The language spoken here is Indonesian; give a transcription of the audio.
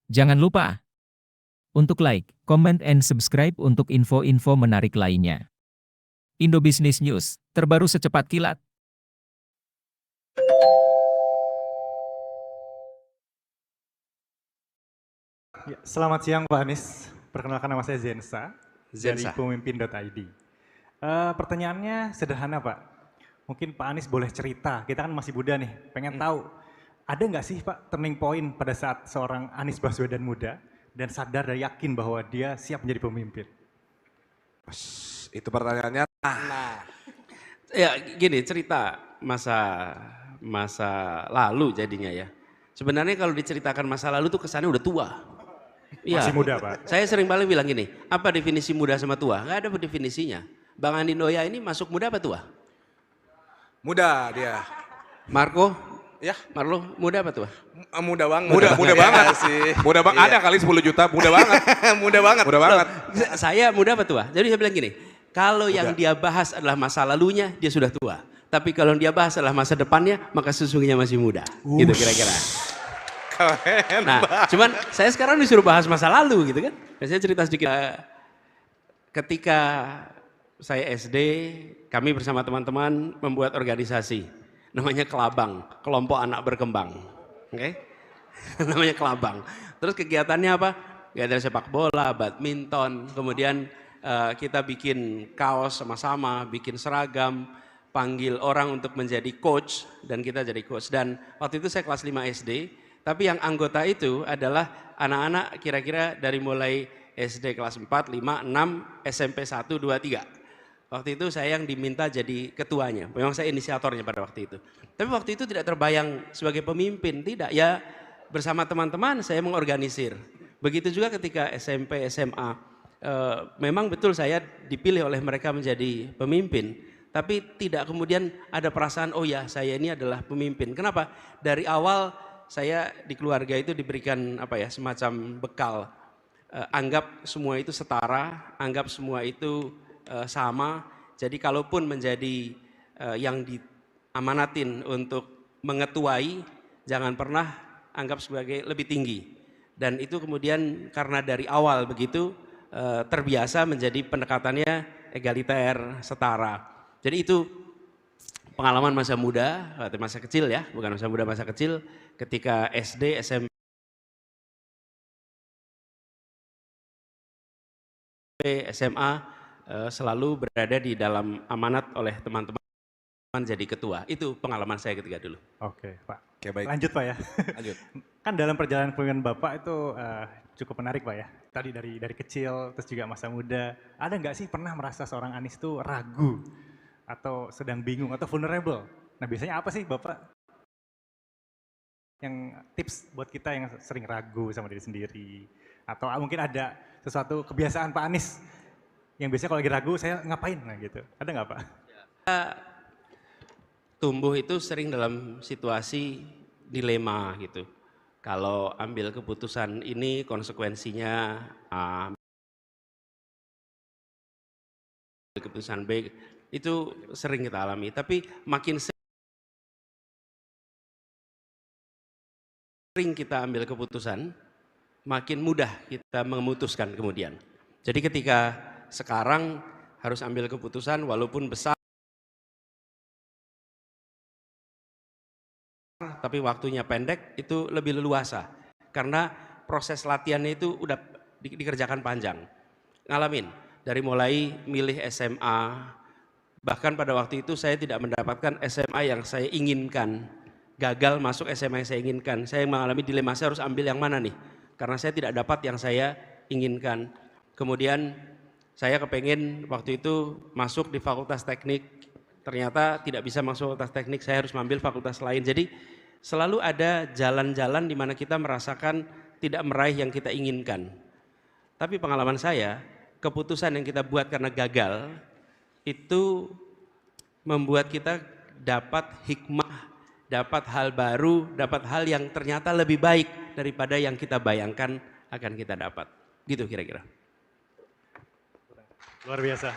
Jangan lupa untuk like, comment, and subscribe untuk info-info menarik lainnya. Indobisnis News, terbaru secepat kilat. Ya, selamat siang Pak Anies, perkenalkan nama saya Zensa dari pemimpin.id. Pertanyaannya sederhana Pak, mungkin Pak Anies boleh cerita, kita kan masih muda nih, pengen tahu ada nggak sih Pak turning point pada saat seorang Anies Baswedan muda dan sadar dan yakin bahwa dia siap menjadi pemimpin? Itu pertanyaannya. Ya gini, cerita masa lalu jadinya ya. Sebenarnya kalau diceritakan masa lalu tuh kesannya udah tua. Masih muda Pak. Saya sering paling bilang gini, apa definisi muda sama tua? Nggak ada definisinya. Bang Andi Noya ini masuk muda apa tua? Muda dia. Marco? Ya, Marlo, muda apa tua? muda banget. Muda banget sih. Muda banget. Ada kali 10 juta, muda banget. Muda banget. Saya muda apa tua? Jadi saya bilang gini, kalau yang dia bahas adalah masa lalunya, dia sudah tua. Tapi kalau yang dia bahas adalah masa depannya, maka sesungguhnya masih muda. Gitu kira-kira. Nah, cuman saya sekarang disuruh bahas masa lalu gitu kan. Saya cerita sedikit. Ketika saya SD, kami bersama teman-teman membuat organisasi. Namanya Kelabang, Kelompok Anak Berkembang. Oke? Namanya Kelabang. Terus kegiatannya apa? Ada sepak bola, badminton, kemudian kita bikin kaos sama-sama, bikin seragam, panggil orang untuk menjadi coach, dan kita jadi coach. Dan waktu itu saya kelas 5 SD, tapi yang anggota itu adalah anak-anak kira-kira dari mulai SD kelas 4, 5, 6, SMP 1, 2, 3. Waktu itu saya yang diminta jadi ketuanya, memang saya inisiatornya pada waktu itu. Tapi waktu itu tidak terbayang sebagai pemimpin, tidak. Ya bersama teman-teman saya mengorganisir. Begitu juga ketika SMP, SMA. Memang betul saya dipilih oleh mereka menjadi pemimpin. Tapi tidak kemudian ada perasaan, oh ya saya ini adalah pemimpin. Kenapa? Dari awal saya di keluarga itu diberikan semacam bekal. Anggap semua itu setara, anggap semua itu sama. Jadi kalaupun menjadi yang diamanatin untuk mengetuai, jangan pernah anggap sebagai lebih tinggi. Dan itu kemudian karena dari awal begitu terbiasa menjadi pendekatannya egaliter, setara. Jadi itu pengalaman masa muda, masa kecil ya, bukan masa muda, masa kecil ketika SD, SMP, SMA selalu berada di dalam amanat oleh teman-teman jadi ketua. Itu pengalaman saya ketika dulu. Oke Pak. Oke, baik. Lanjut Pak ya. Lanjut. Kan dalam perjalanan kepemimpinan Bapak itu cukup menarik Pak ya. Tadi dari kecil, terus juga masa muda. Ada nggak sih pernah merasa seorang Anies itu ragu atau sedang bingung atau vulnerable? Nah biasanya apa sih Bapak yang tips buat kita yang sering ragu sama diri sendiri? Atau mungkin ada sesuatu kebiasaan Pak Anies yang biasanya kalau lagi ragu saya ngapain? Nah gitu, ada nggak Pak? Tumbuh itu sering dalam situasi dilema gitu. Kalau ambil keputusan ini konsekuensinya A, keputusan B, itu sering kita alami. Tapi makin sering kita ambil keputusan, makin mudah kita memutuskan kemudian. Jadi ketika sekarang harus ambil keputusan walaupun besar, tapi waktunya pendek, itu lebih leluasa. Karena proses latihannya itu udah dikerjakan panjang. Ngalamin, dari mulai milih SMA, bahkan pada waktu itu saya tidak mendapatkan SMA yang saya inginkan. Gagal masuk SMA yang saya inginkan. Saya mengalami dilema, saya harus ambil yang mana nih? Karena saya tidak dapat yang saya inginkan. Kemudian saya kepengen waktu itu masuk di fakultas teknik, ternyata tidak bisa masuk fakultas teknik, saya harus mengambil fakultas lain. Jadi selalu ada jalan-jalan di mana kita merasakan tidak meraih yang kita inginkan. Tapi pengalaman saya, keputusan yang kita buat karena gagal, itu membuat kita dapat hikmah, dapat hal baru, dapat hal yang ternyata lebih baik daripada yang kita bayangkan akan kita dapat. Gitu kira-kira. Luar biasa.